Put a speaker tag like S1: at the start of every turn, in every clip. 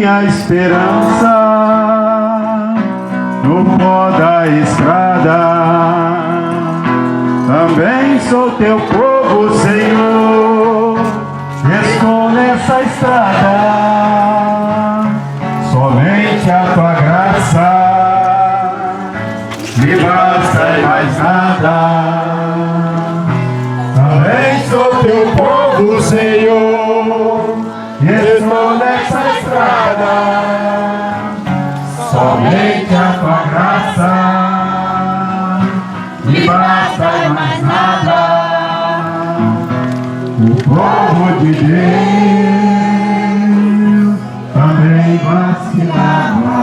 S1: minha esperança no pó da estrada. Também sou teu povo, Senhor, estou nessa estrada. Somente a tua graça me basta e mais nada. Também sou teu povo, Senhor, estou nessa estrada. Somente a tua graça me basta e mais nada. O povo de Deus também vacilava,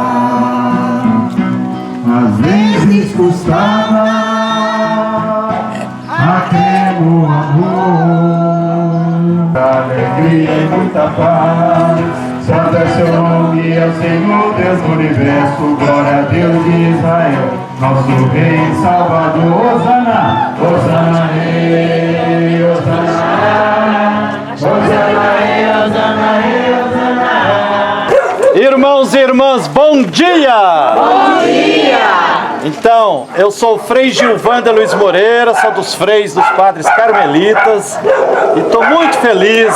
S1: às vezes custava a crer no amor. Alegria e muita paz, santo é seu nome, é o Senhor Deus do universo. Glória a Deus de Israel, nosso Rei e Salvador. Hosana, Hosana, Rei, Hosana, Hosana, Rei, Hosana, Rei, Hosana.
S2: Irmãos e irmãs, bom dia!
S3: Bom dia!
S2: Então, eu sou o Frei Gilvander Luiz Moreira, sou dos freis dos padres carmelitas e estou muito feliz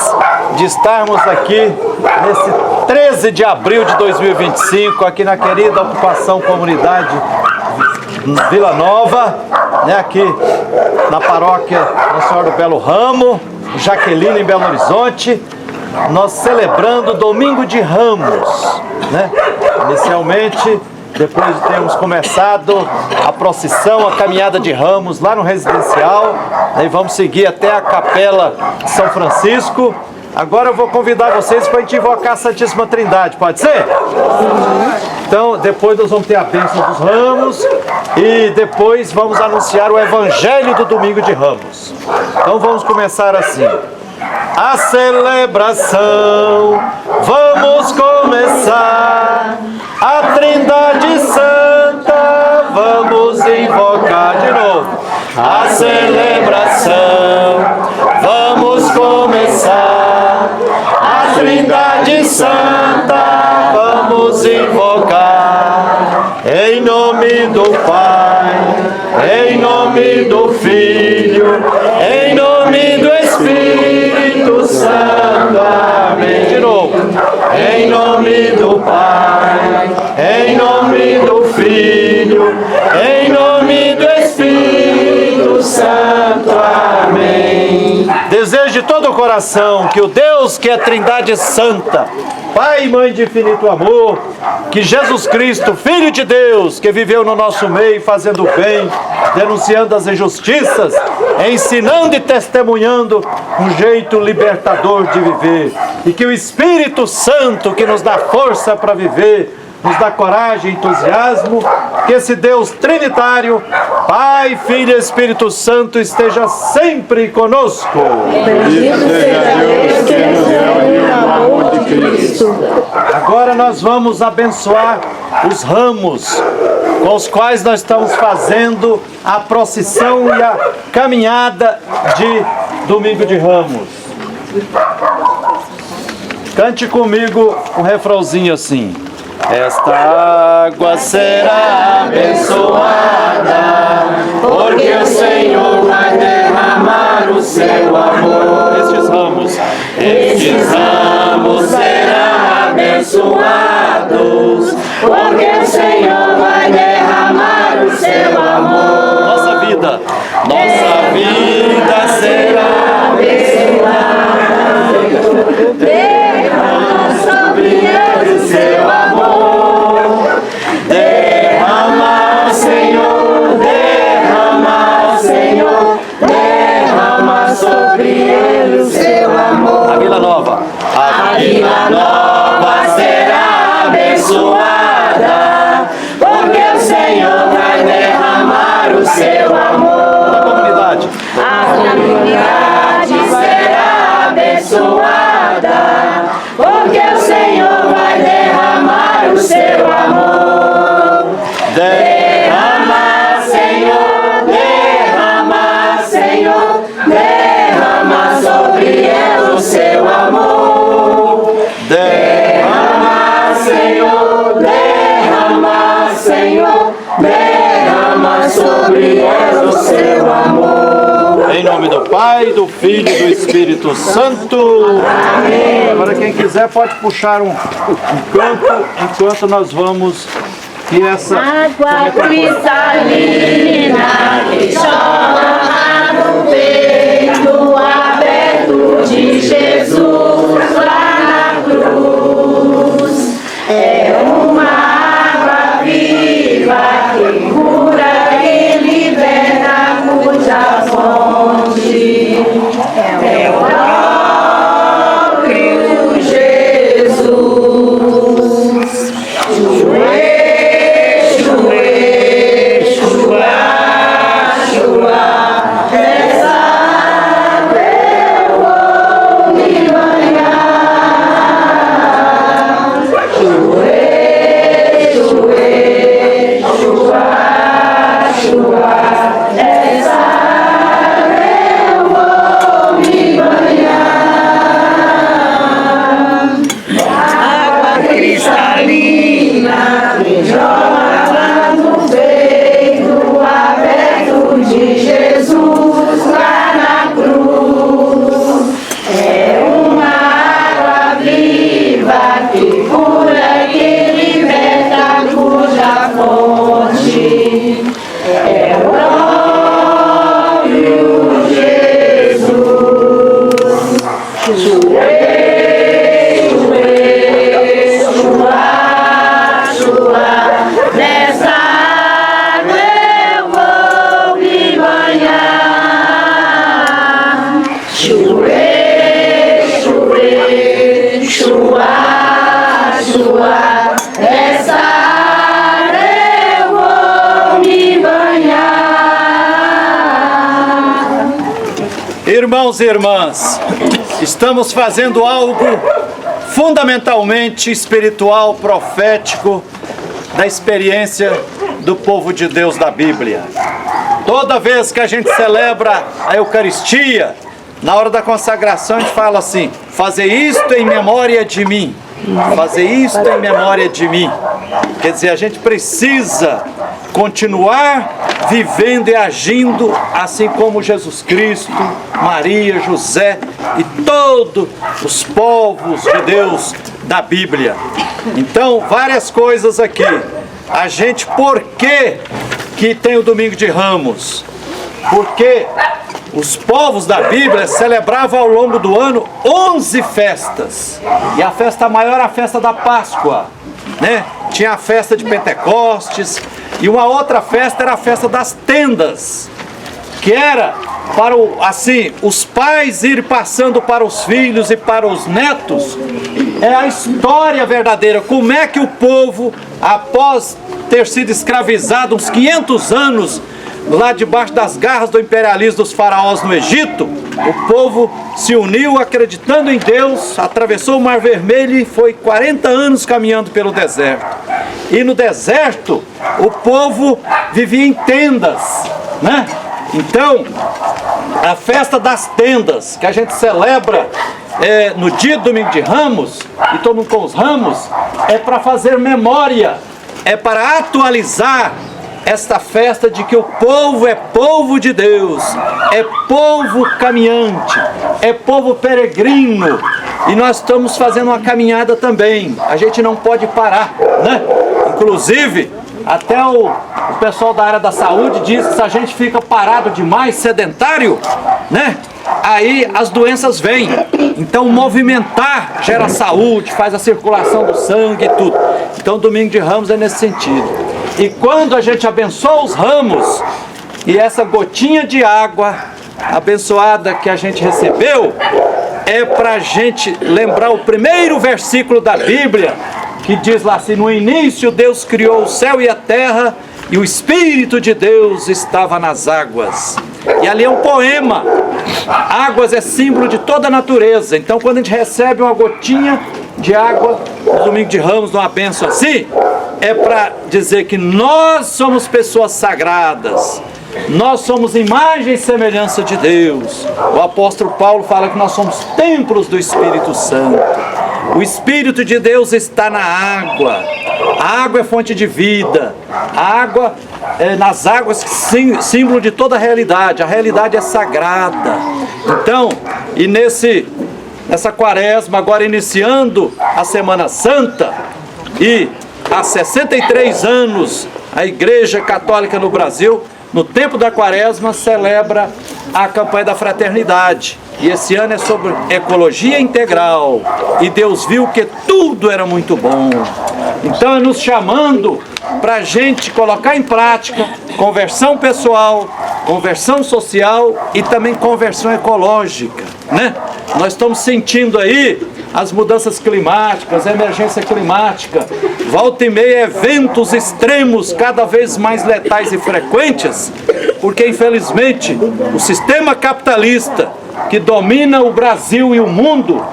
S2: de estarmos aqui nesse 13 de abril de 2025, aqui na querida Ocupação Comunidade Vila Nova, né, aqui na paróquia Nossa Senhora do Belo Ramo, Jaqueline, em Belo Horizonte, nós celebrando o Domingo de Ramos, né? Inicialmente, depois de termos começado a procissão, a caminhada de Ramos lá no residencial, aí vamos seguir até a Capela de São Francisco. Agora eu vou convidar vocês para a gente invocar a Santíssima Trindade, pode ser? Então, depois nós vamos ter a bênção dos ramos e depois vamos anunciar o Evangelho do Domingo de Ramos. Então vamos começar assim. A celebração, vamos começar. A Trindade Santa, vamos invocar de novo. A celebração, vamos começar. A Trindade Santa, vamos invocar. Em nome do Pai, em nome do Filho, em nome do Espírito Santo. Amém. De novo. Em nome do Pai, em nome do Filho, em nome do Espírito Santo. Amém. Desejo de todo o coração que o Deus que é Trindade Santa, Pai e Mãe de infinito amor, que Jesus Cristo, Filho de Deus, que viveu no nosso meio fazendo o bem, denunciando as injustiças, ensinando e testemunhando um jeito libertador de viver, e que o Espírito Santo, que nos dá força para viver, nos dá coragem e entusiasmo, que esse Deus trinitário, Pai, Filho e Espírito Santo, esteja sempre conosco.
S3: Bendito seja Deus que nos reuniu no amor de Cristo.
S2: Agora nós vamos abençoar os ramos com os quais nós estamos fazendo a procissão e a caminhada de Domingo de Ramos. Cante comigo um refrãozinho assim. Esta água será abençoada, porque o Senhor vai derramar o seu amor. Estes ramos serão abençoados, porque o Senhor vai derramar o seu amor. Nossa vida será abençoada. Derrama sobre eles o seu amor. Derrama, Senhor, derrama, Senhor, derrama sobre eles o seu amor. A Vila Nova será abençoada,
S3: sobre nós o seu amor.
S2: Em nome do Pai, do Filho e do Espírito Santo. Amém. Agora quem quiser pode puxar um canto enquanto nós vamos que essa
S4: água cristalina que chora no peito aberto de Jesus lá na cruz. É uma água viva que cura e liberta, cuja fonte é o próprio Jesus.
S2: Irmãos e irmãs, estamos fazendo algo fundamentalmente espiritual, profético, da experiência do povo de Deus da Bíblia. Toda vez que a gente celebra a Eucaristia, na hora da consagração a gente fala assim: fazer isto em memória de mim. Fazer isto em memória de mim. Quer dizer, a gente precisa continuar vivendo e agindo assim como Jesus Cristo, Maria, José e todos os povos de Deus da Bíblia. Então, várias coisas aqui. A gente, por que tem o Domingo de Ramos? Porque os povos da Bíblia celebravam ao longo do ano 11 festas. E a festa maior era a festa da Páscoa, né? Tinha a festa de Pentecostes. E uma outra festa era a festa das tendas, que era para os pais irem passando para os filhos e para os netos. É a história verdadeira, como é que o povo, após ter sido escravizado uns 500 anos, lá debaixo das garras do imperialismo dos faraós no Egito, o povo se uniu acreditando em Deus, atravessou o Mar Vermelho e foi 40 anos caminhando pelo deserto. E no deserto, o povo vivia em tendas, né? Então, a festa das tendas, que a gente celebra no dia do Domingo de Ramos, e todo mundo com os ramos, é para fazer memória, é para atualizar esta festa de que o povo é povo de Deus, é povo caminhante, é povo peregrino, e nós estamos fazendo uma caminhada também. A gente não pode parar, né? Inclusive, até o pessoal da área da saúde diz que se a gente fica parado demais, sedentário, né? Aí as doenças vêm. Então movimentar gera saúde, faz a circulação do sangue e tudo. Então o Domingo de Ramos é nesse sentido. E quando a gente abençoa os ramos, e essa gotinha de água abençoada que a gente recebeu, é para a gente lembrar o primeiro versículo da Bíblia, que diz lá assim: no início Deus criou o céu e a terra, e o Espírito de Deus estava nas águas. E ali é um poema. Águas é símbolo de toda a natureza. Então quando a gente recebe uma gotinha de água no Domingo de Ramos, numa bênção assim, é para dizer que nós somos pessoas sagradas, nós somos imagem e semelhança de Deus. O apóstolo Paulo fala que nós somos templos do Espírito Santo. O Espírito de Deus está na água. A água é fonte de vida. A água, nas águas, símbolo de toda a realidade. A realidade é sagrada. Então, e nessa quaresma, agora iniciando a Semana Santa, e há 63 anos a Igreja Católica no Brasil, no tempo da quaresma, celebra a campanha da fraternidade. E esse ano é sobre ecologia integral. E Deus viu que tudo era muito bom. Então é nos chamando para a gente colocar em prática conversão pessoal, conversão social e também conversão ecológica, né? Nós estamos sentindo aí as mudanças climáticas, a emergência climática, volta e meia eventos extremos cada vez mais letais e frequentes, porque infelizmente o sistema capitalista que domina o Brasil e o mundo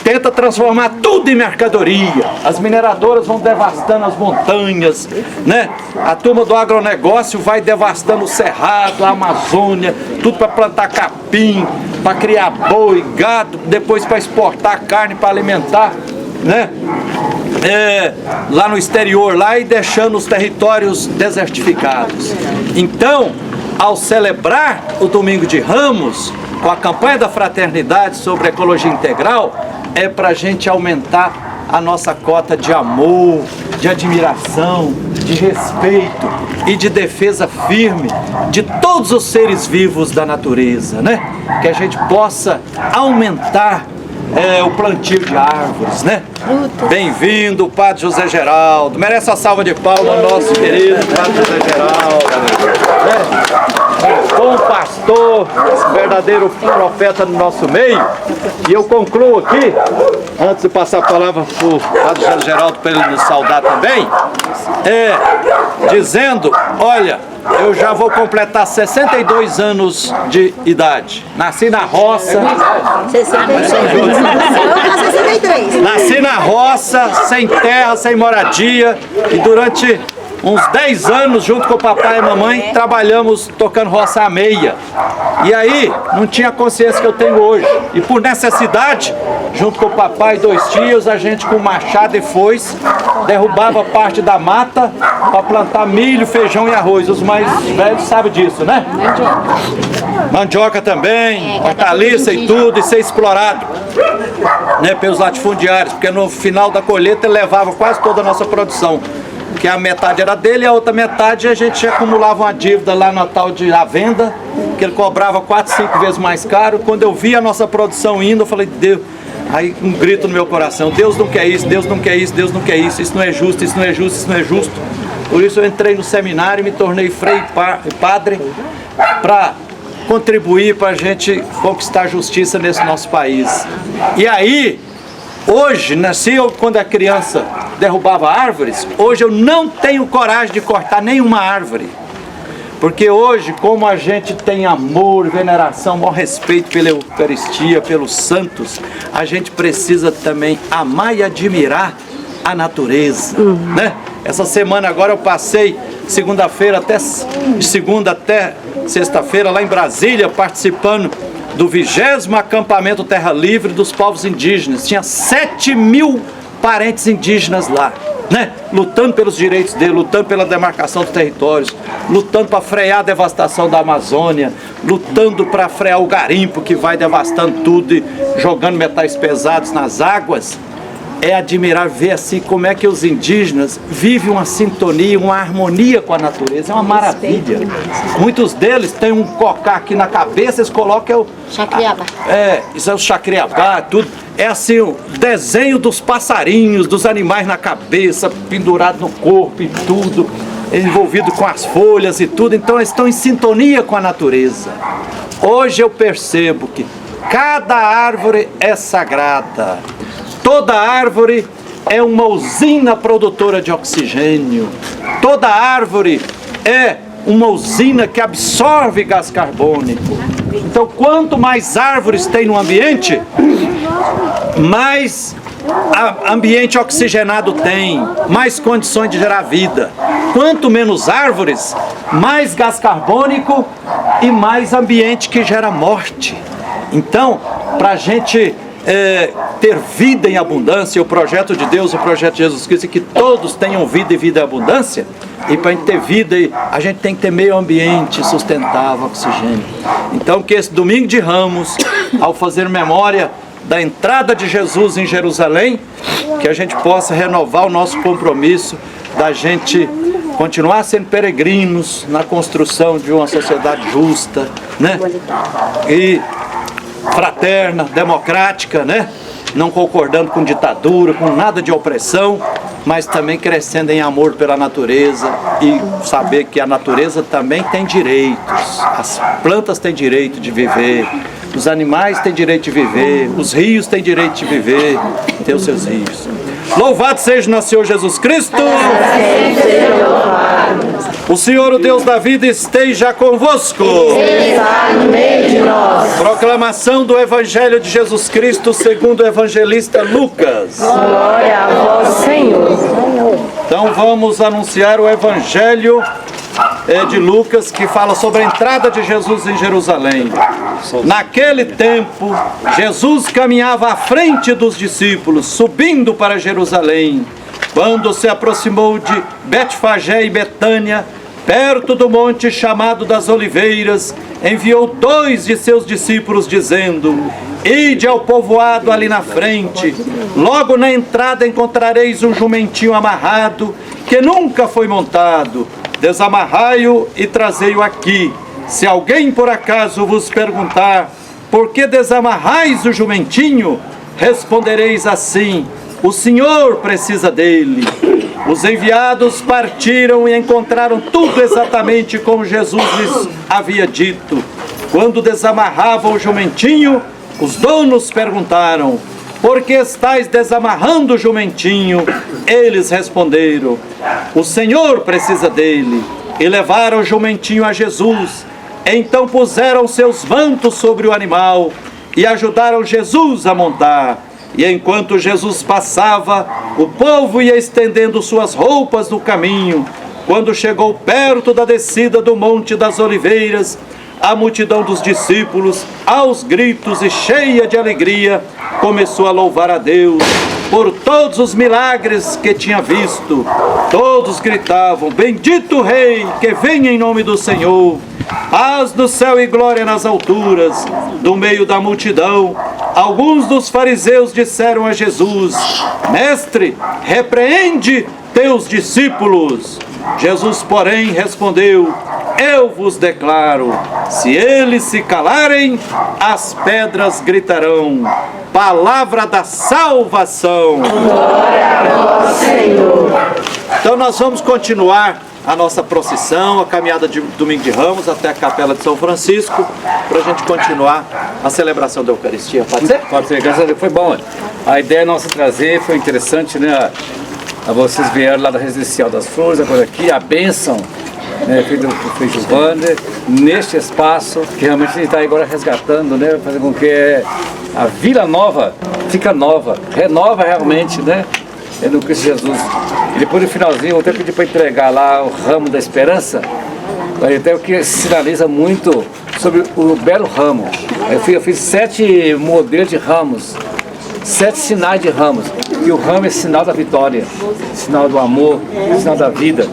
S2: tenta transformar tudo em mercadoria. As mineradoras vão devastando as montanhas, né? A turma do agronegócio vai devastando o cerrado, a Amazônia, tudo para plantar capim, para criar boi, gado, depois para exportar carne para alimentar, né? Lá no exterior, lá, e deixando os territórios desertificados. Então, ao celebrar o Domingo de Ramos, com a campanha da fraternidade sobre ecologia integral, é para a gente aumentar a nossa cota de amor, de admiração, de respeito e de defesa firme de todos os seres vivos da natureza, né? Que a gente possa aumentar o plantio de árvores, né? Bem-vindo, Padre José Geraldo. Merece a salva de palmas, nosso querido Padre José Geraldo, né? Bom pastor, verdadeiro profeta no nosso meio. E eu concluo aqui, antes de passar a palavra para o Padre José Geraldo para ele nos saudar também, dizendo, olha, eu já vou completar 62 anos de idade. Nasci na roça.
S4: 63.
S2: Nasci na roça, sem terra, sem moradia, e durante uns 10 anos, junto com o papai e a mamãe, trabalhamos tocando roça à meia. E aí, não tinha a consciência que eu tenho hoje. E por necessidade, junto com o papai e 2 tios, a gente com machado e foice, derrubava parte da mata para plantar milho, feijão e arroz. Os mais velhos sabem disso, né? Mandioca também, hortaliça e tudo, e ser explorado, né, pelos latifundiários, porque no final da colheita ele levava quase toda a nossa produção. Que a metade era dele e a outra metade a gente acumulava uma dívida lá no tal de a venda, que ele cobrava 4, 5 vezes mais caro. Quando eu vi a nossa produção indo, eu falei, Deus, aí um grito no meu coração, Deus não quer isso, Deus não quer isso, Deus não quer isso, isso não é justo, isso não é justo, isso não é justo. Por isso eu entrei no seminário e me tornei freio e padre para contribuir para a gente conquistar a justiça nesse nosso país. E aí, hoje, nasci eu quando a criança derrubava árvores, hoje eu não tenho coragem de cortar nenhuma árvore. Porque hoje, como a gente tem amor, veneração, maior respeito pela Eucaristia, pelos santos, a gente precisa também amar e admirar a natureza, né? Essa semana agora eu passei segunda-feira de segunda até sexta-feira lá em Brasília, participando do 20º acampamento Terra Livre dos povos indígenas. Tinha 7.000 parentes indígenas lá, né? Lutando pelos direitos dele, lutando pela demarcação dos territórios, lutando para frear a devastação da Amazônia, lutando para frear o garimpo que vai devastando tudo e jogando metais pesados nas águas. É admirar ver assim como é que os indígenas vivem uma sintonia, uma harmonia com a natureza. É uma maravilha. Muitos deles têm um cocá aqui na cabeça, eles colocam o
S4: Chacriabá.
S2: Isso é o chacriabá, tudo. É assim o desenho dos passarinhos, dos animais na cabeça, pendurado no corpo e tudo, envolvido com as folhas e tudo. Então eles estão em sintonia com a natureza. Hoje eu percebo que cada árvore é sagrada. Toda árvore é uma usina produtora de oxigênio. Toda árvore é uma usina que absorve gás carbônico. Então, quanto mais árvores tem no ambiente, mais ambiente oxigenado tem, mais condições de gerar vida. Quanto menos árvores, mais gás carbônico e mais ambiente que gera morte. Então, para a gente ter vida em abundância. O projeto de Deus, o projeto de Jesus Cristo é que todos tenham vida e vida em abundância. E para a gente ter vida, a gente tem que ter meio ambiente sustentável, oxigênio. Então que esse domingo de Ramos, ao fazer memória da entrada de Jesus em Jerusalém, que a gente possa renovar o nosso compromisso da gente continuar sendo peregrinos na construção de uma sociedade justa, né? E fraterna, democrática, né? Não concordando com ditadura, com nada de opressão, mas também crescendo em amor pela natureza e saber que a natureza também tem direitos. As plantas têm direito de viver, os animais têm direito de viver, os rios têm direito de viver, ter os seus rios. Louvado seja nosso Senhor Jesus Cristo! O Senhor, o Deus da vida, esteja convosco.
S4: Está no meio de nós.
S2: Proclamação do Evangelho de Jesus Cristo segundo o evangelista Lucas.
S4: Glória a vós, Senhor.
S2: Então vamos anunciar o Evangelho de Lucas, que fala sobre a entrada de Jesus em Jerusalém. Naquele tempo, Jesus caminhava à frente dos discípulos, subindo para Jerusalém. Quando se aproximou de Betfagé e Betânia, perto do monte chamado das Oliveiras, enviou 2 de seus discípulos, dizendo: Ide ao povoado ali na frente, logo na entrada encontrareis um jumentinho amarrado, que nunca foi montado. Desamarrai-o e trazei-o aqui. Se alguém por acaso vos perguntar: por que desamarrais o jumentinho? Respondereis assim: o Senhor precisa dele. Os enviados partiram e encontraram tudo exatamente como Jesus lhes havia dito. Quando desamarravam o jumentinho, os donos perguntaram: por que estáis desamarrando o jumentinho? Eles responderam: o Senhor precisa dele. E levaram o jumentinho a Jesus. Então puseram seus mantos sobre o animal e ajudaram Jesus a montar. E enquanto Jesus passava, o povo ia estendendo suas roupas no caminho. Quando chegou perto da descida do Monte das Oliveiras, a multidão dos discípulos, aos gritos e cheia de alegria, começou a louvar a Deus por todos os milagres que tinha visto. Todos gritavam: bendito o Rei que vem em nome do Senhor. Paz no céu e glória nas alturas. Do meio da multidão, alguns dos fariseus disseram a Jesus: Mestre, repreende teus discípulos. Jesus, porém, respondeu: eu vos declaro, se eles se calarem, as pedras gritarão. Palavra da salvação.
S4: Glória a vós, Senhor.
S2: Então nós vamos continuar a nossa procissão, a caminhada de Domingo de Ramos até a Capela de São Francisco, para a gente continuar a celebração da Eucaristia. Pode ser?
S3: Pode ser, graças a Deus, foi bom. A ideia nossa trazer foi interessante, né? Vocês vieram lá da Residencial das Flores, agora aqui, a bênção, né, feita por Frei Gilvander, neste espaço, que realmente a gente está agora resgatando, né? Fazer com que a Vila Nova fica nova, renova realmente, né? É no Cristo Jesus. E depois no finalzinho, eu até pedi para entregar lá o ramo da esperança, até o que sinaliza muito sobre o belo ramo. Eu fiz 7 modelos de ramos, 7 sinais de ramos. E o ramo é sinal da vitória, sinal do amor, sinal da vida.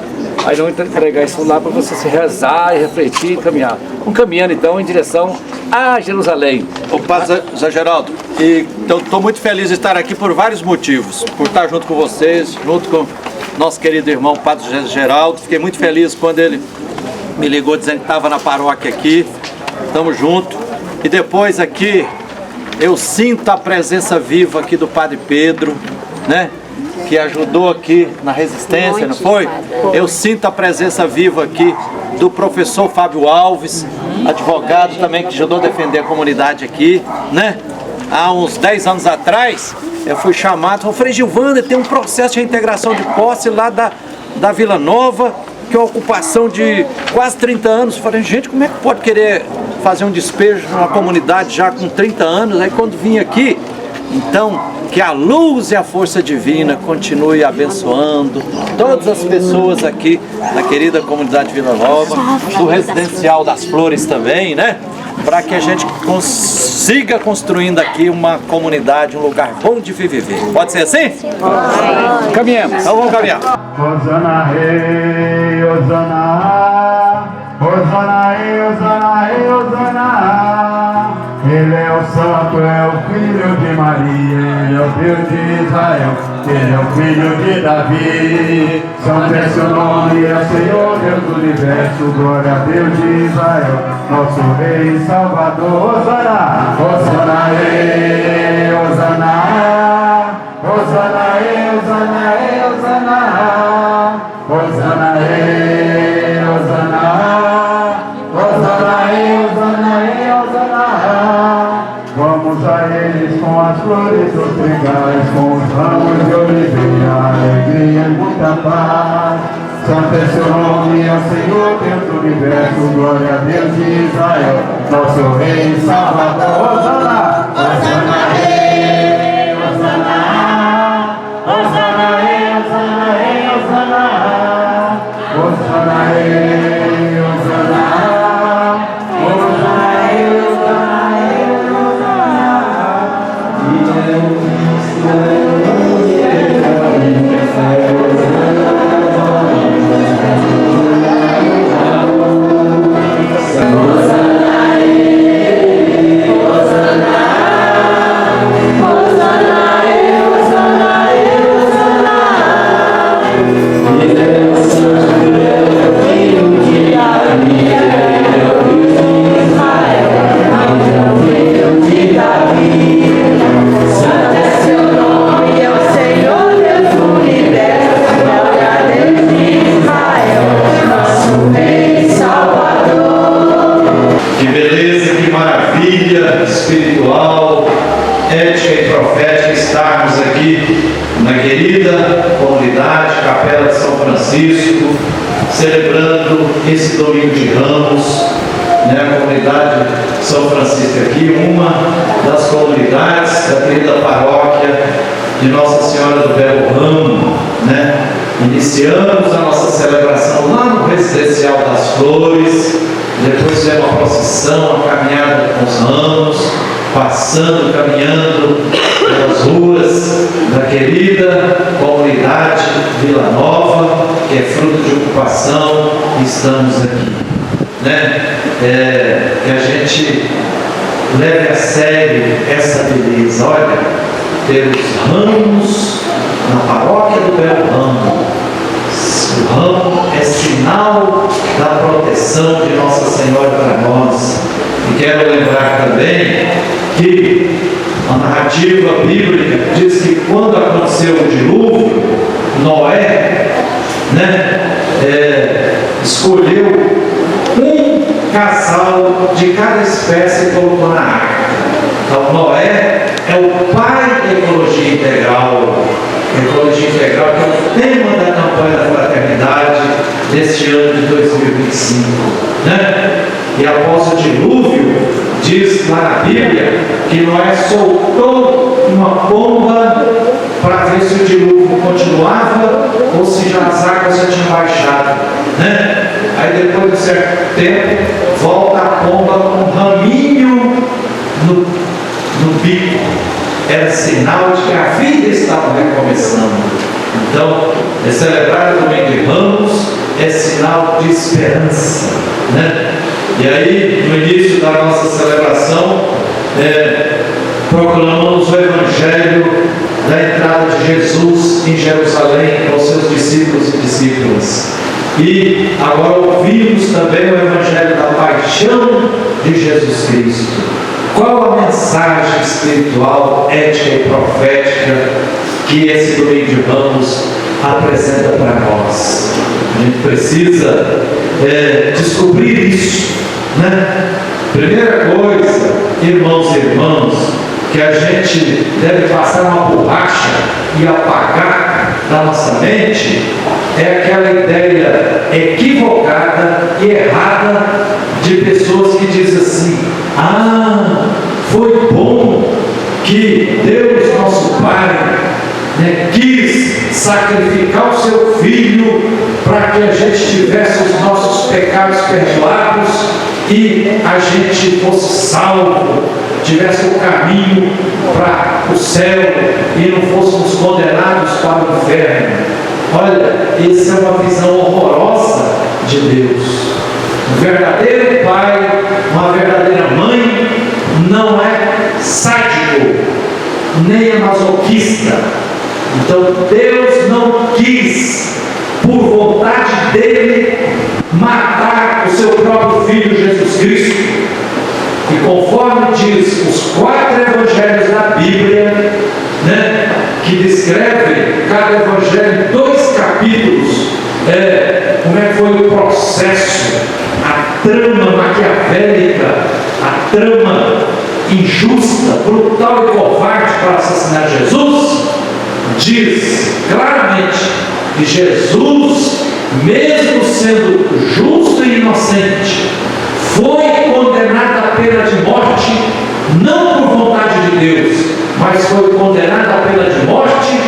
S3: Aí eu vou entregar isso lá para você se rezar e refletir e caminhar. Vamos caminhando então em direção a Jerusalém.
S2: Ô Padre Zé Geraldo, então estou muito feliz de estar aqui por vários motivos. Por estar junto com vocês, junto com nosso querido irmão Padre Zé Geraldo. Fiquei muito feliz quando ele me ligou dizendo que estava na paróquia aqui. Estamos juntos. E depois aqui eu sinto a presença viva aqui do Padre Pedro, né? Que ajudou aqui na resistência, não foi? Eu sinto a presença viva aqui do professor Fábio Alves, advogado também, que ajudou a defender a comunidade aqui, né? Há uns 10 anos atrás, eu fui chamado, falei: Frei Gilvander, tem um processo de reintegração de posse lá da Vila Nova, que é uma ocupação de quase 30 anos. Eu falei: gente, como é que pode querer fazer um despejo numa comunidade já com 30 anos? Aí quando vim aqui, então, que a luz e a força divina continue abençoando todas as pessoas aqui na querida comunidade Vila Nova, do Residencial das Flores também, né? para que a gente consiga construindo aqui uma comunidade, um lugar bom de viver. Pode ser assim?
S3: Caminhamos.
S2: Então vamos caminhar.
S1: Hosana Rei, Hosana, Hosana Rei, Hosana Rei, Hosana. Ele é o Santo, é o Filho de Maria, ele é o Deus de Israel, ele é o Filho de Davi. Santo é seu nome, é o Senhor Deus do universo, glória a Deus de Israel, nosso Rei e Salvador. Hosana, Hosana Rei, Hosana, Hosana Rei, Hosana Rei, Hosana, Hosana Rei, Hosana, Hosana Rei, Hosana Rei, Hosana. Vamos a eles com as flores dos trigais, com os ramos de oliveira, alegria e muita paz. Santo é seu nome, é o Senhor Deus do universo, glória a Deus de Israel, nosso Rei e Salvador. Hosana, Hosana Rei, Hosana, Hosana Rei, Hosana Rei, Hosana, Hosana Rei, Hosana, Hosana Rei, Hosana Rei,
S2: Que beleza, que maravilha espiritual, ética e profética estarmos aqui na querida comunidade Capela de São Francisco, celebrando esse domingo de Ramos, né? A comunidade São Francisco aqui, uma das comunidades da querida paróquia de Nossa Senhora do Belo Ramo, né? Iniciamos a nossa celebração lá no Residencial das Flores, depois fizemos uma procissão, uma caminhada com os ramos, passando, caminhando pelas ruas da querida comunidade Vila Nova, que é fruto de ocupação, e estamos aqui, né? Que a gente leve a sério essa beleza. Olha, temos ramos na paróquia do Belo Ramo. O ramo é sinal da proteção de Nossa Senhora para nós. E quero lembrar também que a narrativa bíblica diz que quando aconteceu o dilúvio, Noé, né, escolheu um casal de cada espécie e colocou na arca. Então Noé é o pai da ecologia integral. Ecologia integral, que é o tema da campanha da fraternidade deste ano de 2025, né? E após o dilúvio, diz lá na Bíblia que Noé soltou uma pomba para ver se o dilúvio continuava ou se já as águas já tinham baixado, né? Aí depois de um certo tempo, volta a pomba com um raminho no bico. Era sinal de que a vida estava recomeçando. Então, celebrar o domingo de Ramos é sinal de esperança, né? E aí, no início da nossa celebração, proclamamos o Evangelho da entrada de Jesus em Jerusalém com seus discípulos e discípulas. E agora ouvimos também o Evangelho da paixão de Jesus Cristo. Qual a mensagem espiritual, ética e profética que esse domingo de Ramos apresenta para nós? A gente precisa descobrir isso, né? Primeira coisa, irmãos e irmãs, que a gente deve passar uma borracha e apagar da nossa mente é aquela ideia equivocada e errada de pessoas que dizem assim: foi bom que Deus, nosso Pai, quis sacrificar o seu Filho para que a gente tivesse os nossos pecados perdoados
S5: e a gente fosse salvo, tivesse o caminho para o céu e não fôssemos condenados para o inferno. Olha, essa é uma visão horrorosa de Deus. Um verdadeiro pai, uma verdadeira mãe, não é sádico, nem é masoquista. Então Deus não quis, por vontade dele, matar o seu próprio Filho Jesus Cristo. E conforme diz os 4 evangelhos da Bíblia, que descrevem cada evangelho em 2 capítulos, como é que foi o processo, a trama maquiavélica, a trama injusta, brutal e covarde para assassinar Jesus, diz claramente que Jesus, mesmo sendo justo e inocente, foi condenado à pena de morte, não por vontade de Deus, mas foi condenado à pena de morte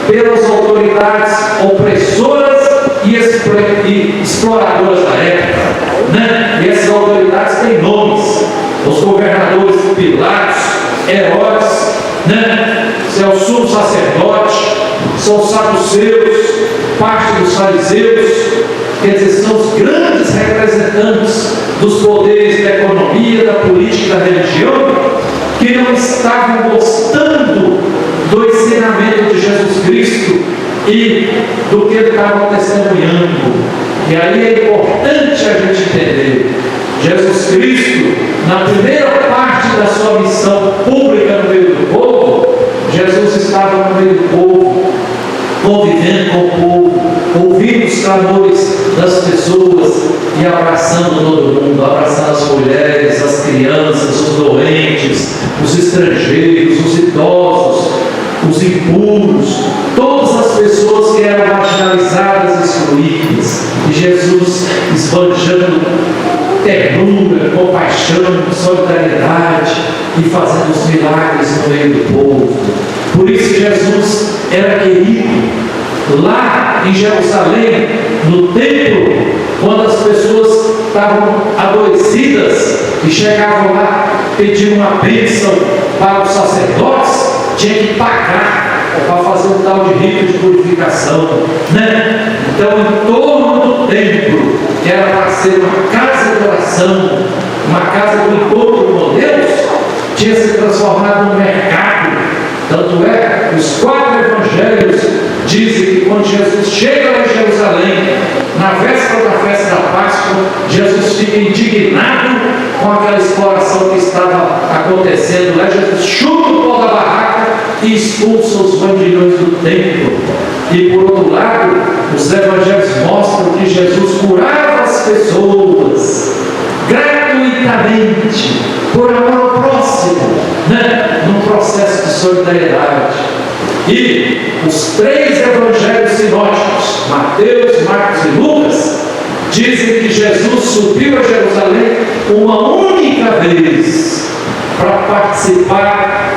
S5: pelas autoridades opressoras e exploradoras da época. E essas autoridades têm nomes: os governadores Pilatos, Herodes, é o sumo sacerdote, são os saduceus, parte dos fariseus, quer dizer, são os grandes representantes dos poderes da economia, da política, da religião, que não estavam gostando do ensinamento de Jesus Cristo e do que ele estava testemunhando. E aí é importante a gente entender: Jesus Cristo, na primeira parte da sua missão pública no meio do povo, Jesus estava no meio do povo, convivendo com o povo, ouvindo os clamores das pessoas e abraçando todo mundo, abraçando as mulheres, as crianças, os doentes, os estrangeiros, os idosos, os impuros, todas as pessoas que eram marginalizadas e excluídas. E Jesus esbanjando ternura, compaixão, solidariedade e fazendo os milagres no meio do povo. Por isso Jesus era querido. Lá em Jerusalém, no templo, quando as pessoas estavam adoecidas e chegavam lá pedindo uma bênção para os sacerdotes, tinha que pagar para fazer um tal de rito de purificação, Então, em torno do templo, que era para ser uma casa de oração, uma casa do encontro com Deus, tinha se transformado num mercado. Tanto é que os 4 evangelhos dizem que quando Jesus chega a Jerusalém, na véspera da festa da Páscoa, Jesus fica indignado com aquela exploração que estava acontecendo lá. Jesus chuta o pó da barraca e expulsa os bandilhões do templo. E por outro lado, os evangelhos mostram que Jesus curava as pessoas gratuitamente, por amor ao próximo, num processo de solidariedade. E os 3 evangelhos sinóticos, Mateus, Marcos e Lucas, dizem que Jesus subiu a Jerusalém uma única vez para participar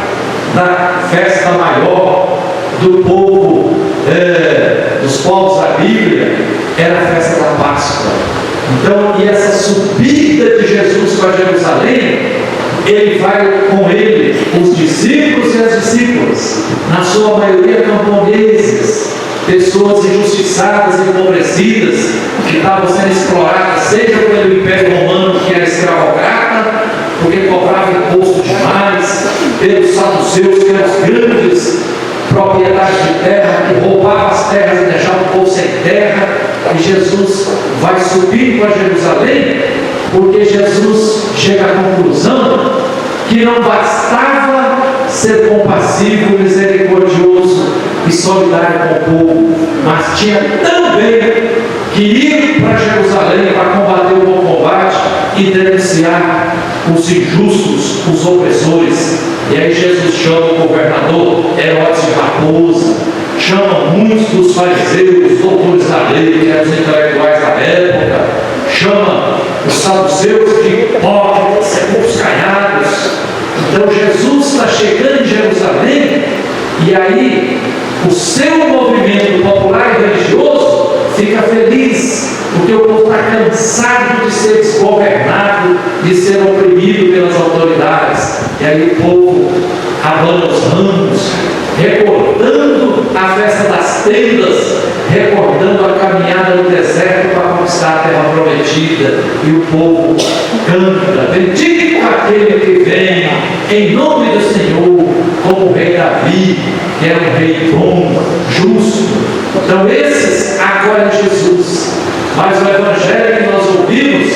S5: da festa maior do povo, dos povos da Bíblia, era a festa da Páscoa. Então, e essa subida de Jesus para Jerusalém, ele vai com ele, os discípulos e as discípulas, na sua maioria camponeses, pessoas injustiçadas e empobrecidas, que estavam sendo exploradas, seja pelo Império Romano, que era escravocrata, porque cobrava imposto demais, pelos saduceus, que eram os grandes propriedades de terra, que roubavam as terras e deixavam o povo sem terra. E Jesus vai subir para Jerusalém, porque Jesus chega à conclusão que não bastava ser compassivo, misericordioso e solidário com o povo, mas tinha também que ir para Jerusalém para combater o bom combate e denunciar os injustos, os opressores. E aí Jesus chama o governador Herodes de Raposa, chama muitos dos fariseus, doutores da lei, que eram os intelectuais da época, chama os saduceus de hipócritas, sepulcros caiados. Então Jesus está chegando em Jerusalém, e aí o seu movimento popular e religioso fica feliz, porque o povo está cansado de ser desgovernado, de ser oprimido pelas autoridades. E aí o povo abana os ramos, recordando a festa das tendas, recordando a caminhada no deserto para conquistar a terra prometida. E o povo canta: bendito aquele que vem em nome do Senhor, como o rei Davi, que era um rei bom, justo. Então esses acolhem Jesus. Mas o evangelho que nós ouvimos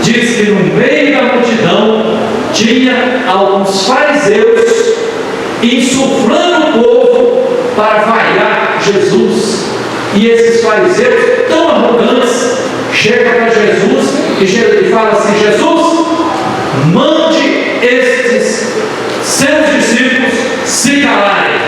S5: diz que no meio da multidão tinha alguns fariseus insuflando o povo para vaiar Jesus. E esses fariseus, tão arrogantes, chegam para Jesus e falam assim: Jesus, mande estes seus discípulos se calarem.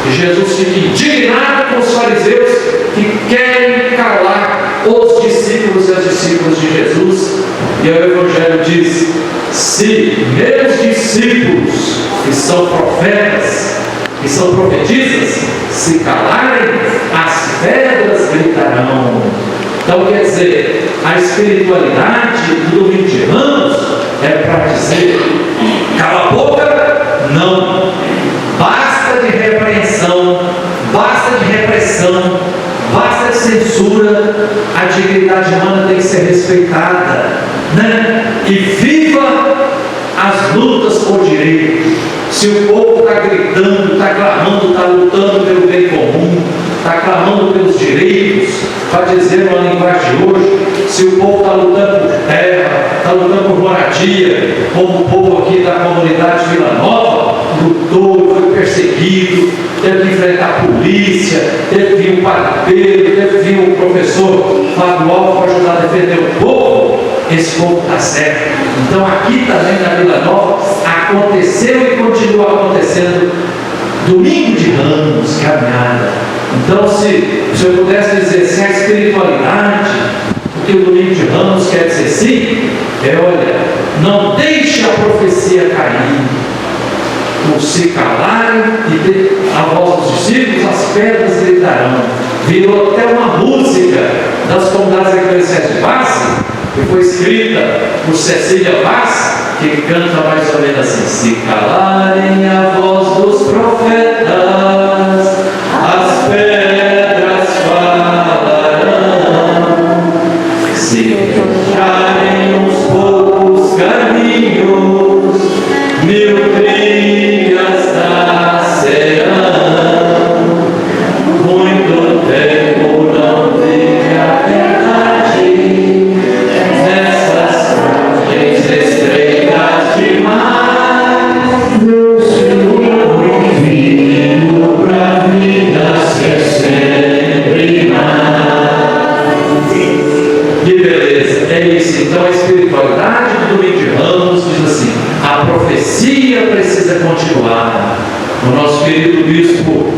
S5: E Jesus fica indignado com os fariseus que querem calar os discípulos e as discípulas de Jesus. E o Evangelho diz: se meus discípulos, que são profetas, que são profetisas, se calarem, as pedras gritarão. Então quer dizer, a espiritualidade do domingo de Ramos é para dizer: cala a boca, não. Basta de repreensão, basta de repressão, basta de censura. A dignidade humana tem que ser respeitada, né? E viva as lutas por direito. Se o povo está gritando, está clamando, está lutando pelo bem comum, está clamando pelos direitos, para dizer uma linguagem de hoje, se o povo está lutando por terra, está lutando por moradia, como o povo aqui da comunidade Vila Nova lutou, foi perseguido, teve que enfrentar a polícia, teve que vir um padeiro, teve que vir um professor Fábio Alves para ajudar a defender o povo. Esse povo está certo. Então aqui também na Vila Nova aconteceu e continua acontecendo domingo de Ramos, caminhada. Então se eu pudesse dizer se a espiritualidade, o que o domingo de Ramos quer dizer sim, olha, não deixe a profecia cair. Por se calarem e ter a voz dos discípulos, as pedras gritarão. Virou até uma música das comunidades eclesiais de Vaz, que foi escrita por Cecília Vaz, que canta mais ou menos assim: se calarem a voz dos profetas, as pedras falarão. Se fecharem uns poucos caminhos, mil trilhas nascerão. Muito tempo não vive a verdade nessas margens estreitas demais. Meu Senhor vindo pra vida ser sempre mais. Que beleza, é isso. Então a espiritualidade do domingo de Ramos diz assim: a profecia precisa continuar. O nosso querido bispo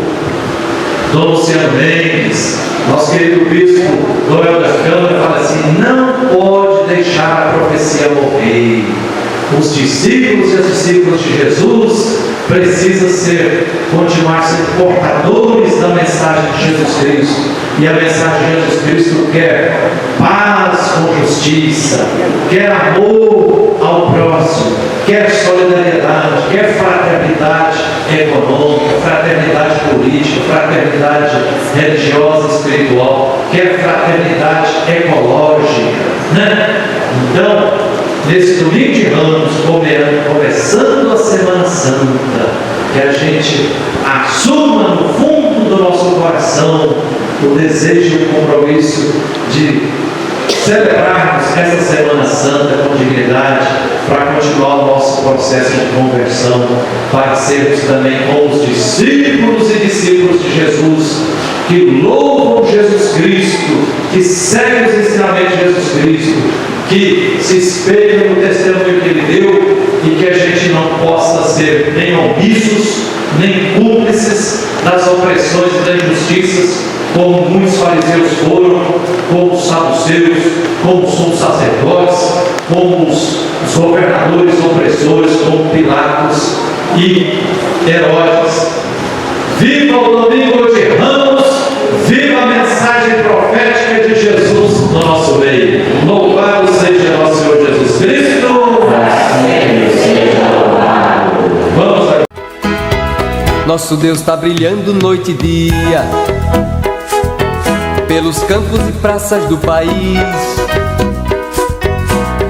S5: Dom Luciano Mendes, nosso querido bispo Noel da Câmara, fala assim: não pode deixar a profecia morrer. Os discípulos e as discípulas de Jesus precisam continuar sendo portadores da mensagem de Jesus Cristo. E a mensagem de Jesus Cristo quer paz com justiça, quer amor ao próximo, quer solidariedade, quer fraternidade econômica, fraternidade política, fraternidade religiosa e espiritual, quer fraternidade ecológica, né? Então, nesse domingo de Ramos, começando a Semana Santa, que a gente assuma no fundo do nosso coração o desejo e o compromisso de celebrarmos essa Semana Santa com dignidade, para continuar o nosso processo de conversão, para sermos também como os discípulos e discípulos de Jesus, que louvam Jesus Cristo, que seguem os ensinamentos de Jesus Cristo, que se espelham no testemunho que Ele deu, e que a gente não possa ser nem omissos, nem cúmplices das opressões e das injustiças, como muitos fariseus foram, como os saduceus, como os sumos sacerdotes, como os governadores opressores, como Pilatos e Herodes. Viva o domingo de Ramos, viva a mensagem profética de Jesus. no nosso meio. Louvado seja nosso Senhor Jesus Cristo. Vamos agora.
S6: Nosso Deus está brilhando noite e dia pelos campos e praças do país.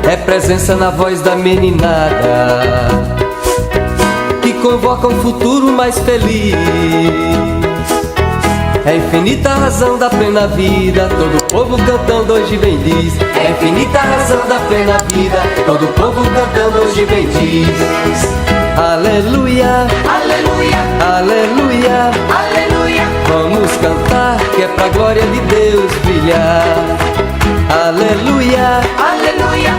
S6: É presença na voz da meninada que convoca um futuro mais feliz. É infinita a razão da plena vida, todo povo cantando hoje bem diz. É infinita a razão da plena vida, todo povo cantando hoje bem diz. Aleluia, aleluia, aleluia, aleluia. Vamos cantar que é pra glória de Deus brilhar. Aleluia, aleluia.